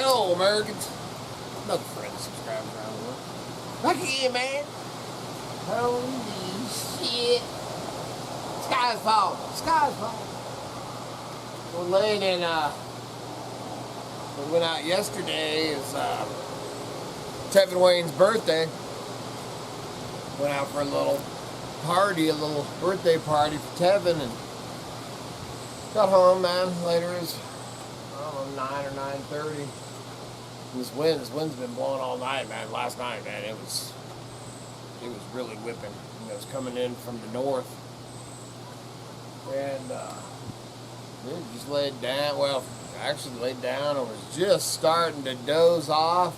Hello, Americans. Another friend subscribers around the world. Look here, man. Holy shit. Sky's falling. Sky's falling. We're laying in, we went out yesterday. It's Tevin Wayne's birthday. Went out for a little party, a little birthday party for Tevin, and got home, man. Later it was, I don't know, 9 or 9:30. This wind's been blowing all night, man. Last night, man, it was really whipping. It was coming in from the north, and just laid down. Well, actually laid down and was just starting to doze off.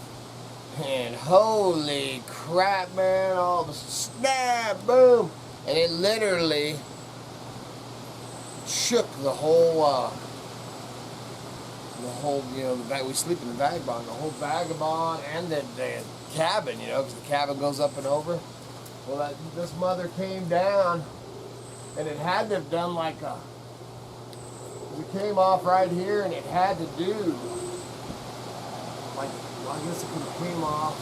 And holy crap, man! All the snap, boom, and it literally shook the whole, you know, we sleep in the vagabond, the whole vagabond, and the cabin, you know, because the cabin goes up and over. Well, this mother came down, and it had to have done like a. It came off right here, and it had to do like. Well, I guess it could have came off.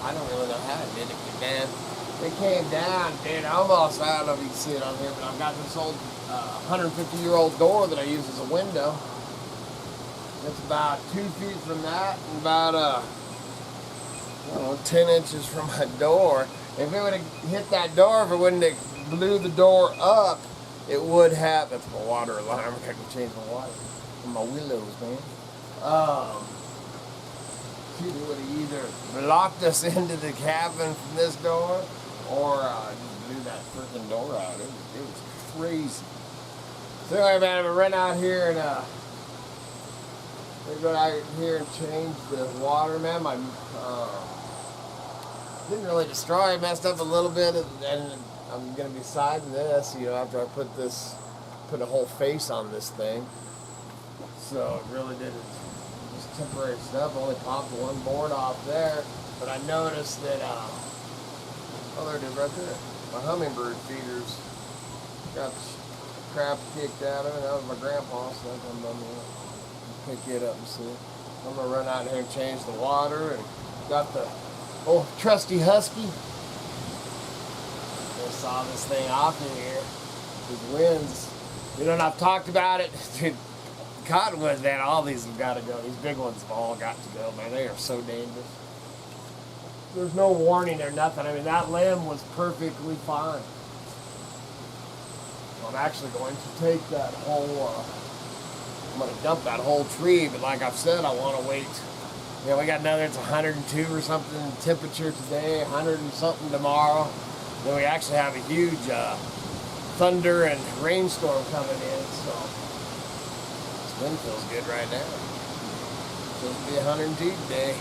I don't really know how it did it, but man, it came down, dude. Almost. I don't know if you can see it on here, but I've got this old 150-year-old door that I use as a window. It's about 2 feet from that, and about I don't know, 10 inches from my door. If it would have hit that door, if it wouldn't have blew the door up, it would have. That's my water alarm. I can change my water from my willows, man. It would have either blocked us into the cabin from this door, or just blew that freaking door out. It was crazy. So anyway, man, I'm gonna run out here and we're going out here and change the water, man. My didn't really destroy it, messed up a little bit, and I'm gonna be siding this, you know, after I put a whole face on this thing. So it really did it. Temporary stuff. Only popped one board off there, but I noticed that oh, there it is right there. My hummingbird feeders got the crap kicked out of it. That was my grandpa's, so I'm gonna pick it up and see. I'm gonna run out here and change the water, and got the old trusty husky. I saw this thing off in here. These winds, you know, and I've talked about it. Dude, cottonwoods, man, all these have got to go. These big ones have all got to go, man. They are so dangerous. There's no warning or nothing. I mean, that limb was perfectly fine. I'm actually going to take that whole, I'm going to dump that whole tree, but like I've said, I want to wait. You know, we got another, it's 102 or something temperature today, 100 and something tomorrow. Then we actually have a huge thunder and rainstorm coming in, so. Wind feels good right now. It's supposed to be 102 today.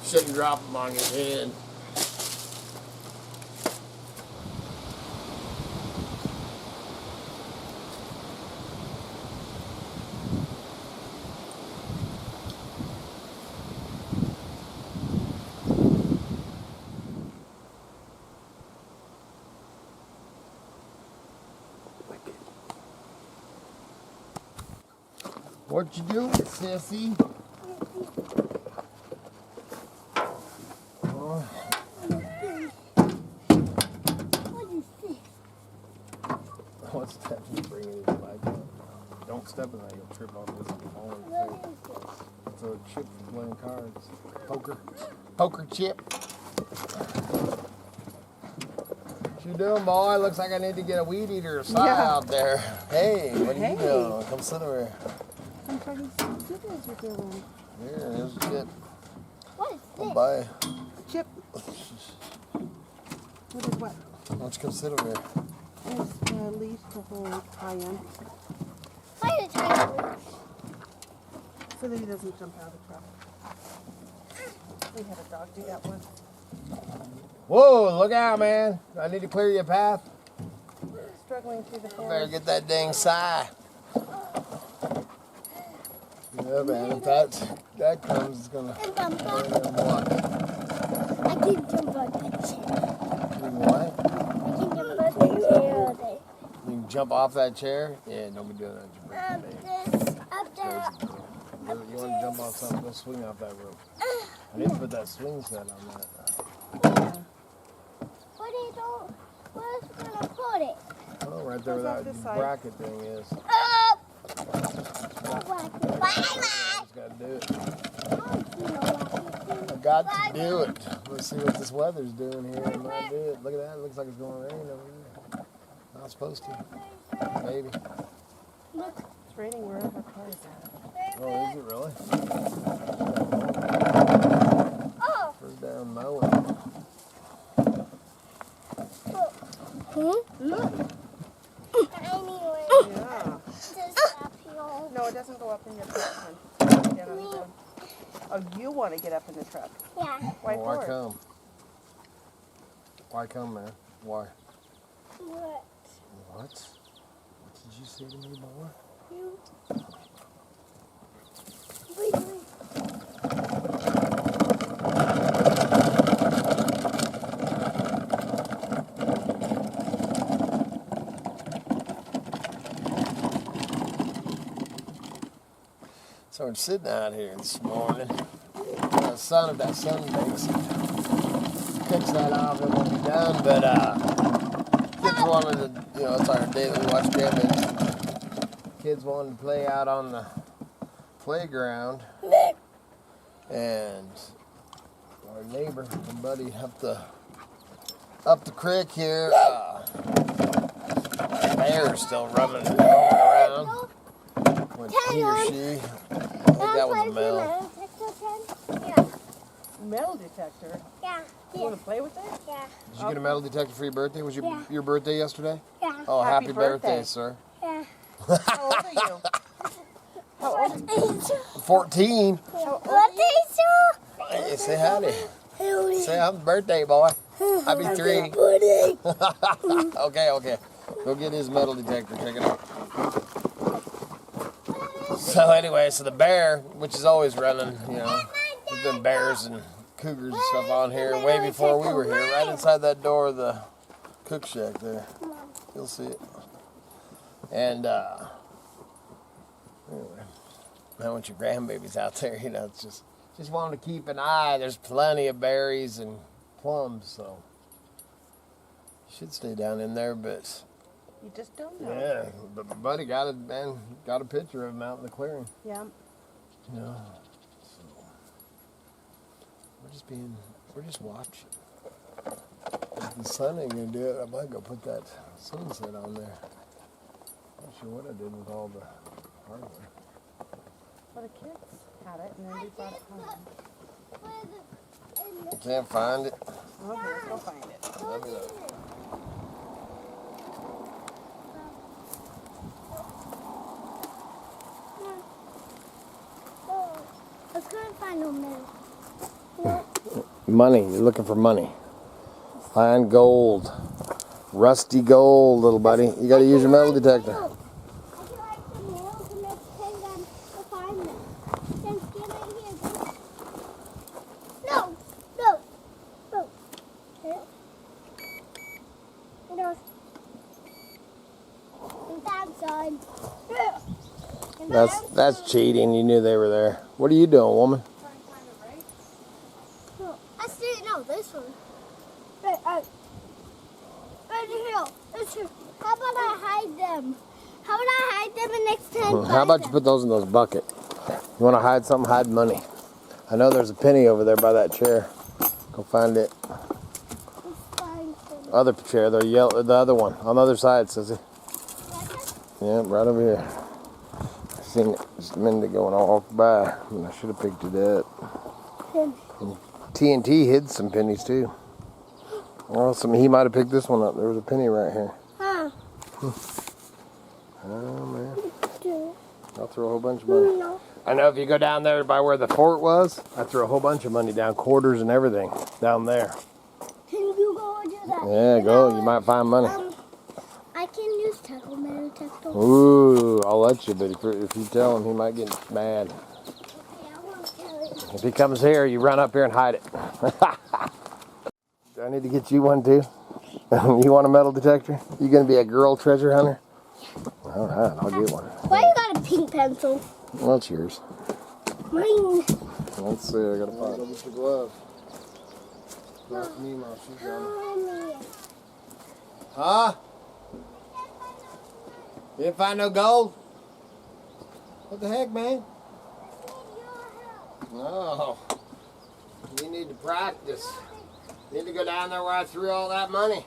Shouldn't drop them on your head. What you doing, sissy? What's that? You bringing his bike up? Don't step in that, you'll trip off this and fall in the face. It's a chip for playing cards. Poker chip. What you doing, boy? Looks like I need to get a weed eater or something out there. Hey, what are you doing? Come sit over here. I'm trying to see what you guys are doing. Here, here's a chip. What is this? Bye. Chip. What is what? Why don't you come sit over here? It's a leash to hold Ian. Why is it loose? So that he doesn't jump out of the truck. We had a dog do that once. Whoa, look out, man. I need to clear your path. Struggling through the Better forest. get that dang sigh. Yeah, man, if that comes, it's gonna And burn them what? I can jump on that chair. You what? I can jump on the chair all day. You can jump off that chair? Yeah, don't be doing that. You break your leg. This, up there. You want to jump off something, go swing off that rope. I need to put that swing set on that. What do you do? Where's it gonna put it? Oh, right there where Goes off that this side. bracket thing is. Up! Bye-bye. Just gotta do it. You know what? I got to do it. Let's see what this weather's doing here. I might do it. Look at that. It looks like it's going to rain over here. Not supposed to. Maybe. Look. It's raining wherever our car is at. Oh, is it really? Oh. First down mowing. Look. Tiny way. Yeah. Just up here. No, it doesn't go up in your truck, hon. Get on the road. Oh, you want to get up in the truck. Yeah. Why Well, why for? come? Why come, man? Why? What? What? What did you say to me, boy? You. Wait, wait. So we're sitting out here this morning. That sun bakes cooks that off, it won't be done. But kids wanted to, it's our day that we watch Grandkids. Kids wanted to play out on the playground, and our neighbor, our buddy up the creek here, bear's still roaming around. When he or she, I think that was a male. Yeah. Metal detector. Yeah. You want to play with it? Yeah. Did you get a metal detector for your birthday? Was your birthday yesterday? Yeah. Oh, Happy happy birthday, birthday. sir. Yeah. How old are you? How old are you? 14. What is Hey, say howdy. Say happy birthday, boy. I'll be 3. Okay. Go get his metal detector. Check it out. So anyway, the bear, which is always running, there's been bears and cougars and stuff on here way before we were here, right inside that door of the cook shack there. You'll see it. And anyway, I want your grandbabies out there, it's just wanting to keep an eye. There's plenty of berries and plums, so you should stay down in there, but You just don't know. yeah, but my buddy got a picture of him out in the clearing. Yeah. So we're just watching. If the sun ain't gonna do it, I might go put that sunset on there. Not sure what I did with all the hardware. Well, the kids had it, and then we brought it home. You can't find it? Okay, let's go find it. Let me know. Let's go and find a minute. Money. You're looking for money. Find gold. Rusty gold, little buddy. You gotta use your metal detector. I can write the mail to make them to find them. Then get it here. No, no, no. No. That's cheating. You knew they were there. What are you doing, woman? No, I see. No, this one. Right here. This here. How about I hide them? How about I hide them and next time? How about you put those in those buckets? You want to hide something? Hide money. I know there's a penny over there by that chair. Go find it. Other chair, the other one on the other side, Sissy. Yeah, right over here. I seen it just a minute ago when I walked by, and I should have picked it up. And TNT hid some pennies too. Well, he might have picked this one up. There was a penny right here. Huh? Oh man! I'll throw a whole bunch of money. No. I know if you go down there by where the fort was, I threw a whole bunch of money down, quarters and everything, down there. Can you go and do that? Yeah, go. You might find money. I can use tackle metal detector. Ooh, I'll let you, but if you tell him, he might get mad. Okay, I won't tell it. If he comes here, you run up here and hide it. Do I need to get you one too? You want a metal detector? You gonna be a girl treasure hunter? All right, I'll get one. Why you got a pink pencil? Well, it's yours. Mine. Let's see, I gotta find Mr. Glove. Not me, Mom, she's gone. Huh? You didn't find no gold? What the heck, man? No. You need to practice. You need to go down there where I threw all that money.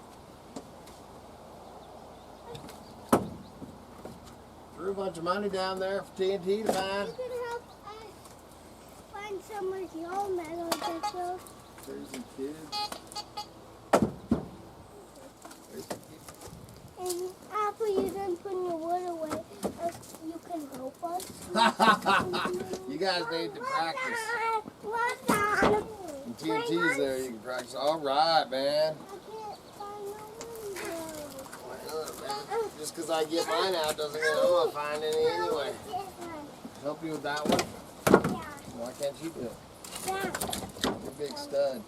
Threw a bunch of money down there for TNT to find. You can help us find some of your metal detectors. There's some kids. And after you're done putting your wood away, you can help us. You guys need to practice. What's on? And TNT's there, you can practice. All right, man. I can't find no money. Just because I get mine out doesn't mean I'm going to find any anyway. Help you with that one? Why can't you do it? Yeah. You're a big stud.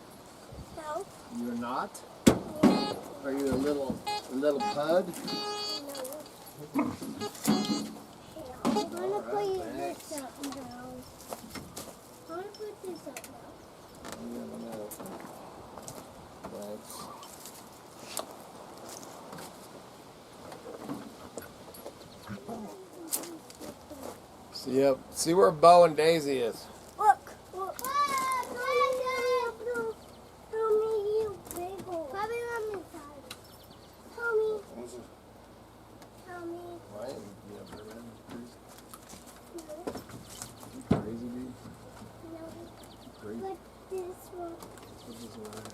No. You're not? Are you a little pud? I'm gonna put this up now. I'm gonna put this up now. Thanks. See where Bo and Daisy is. Look. Look. Tell me you big hole. Probably on this side. Tell me. Tell me. Why ain't you up there, man? You crazy, dude? No. Crazy. Put this one. Put this one right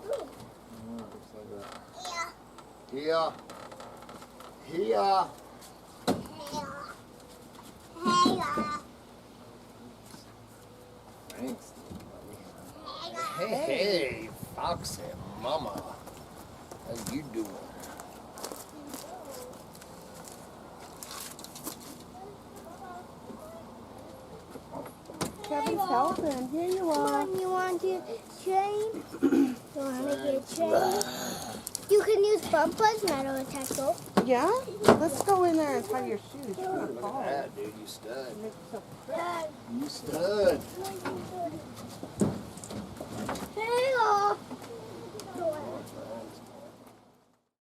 Ooh. here. Oh, looks like that. Yeah. Here. Thanks. Hey, Foxy Mama. How you doing? Kevin's helping. Here you Come are. on, you want to train? You want to get trained? You can use Bumpa's metal detector. Yeah? Let's go in there and tie your shoes. You're gonna Look fall. at that, dude. You stud. Dad, You stud. hey,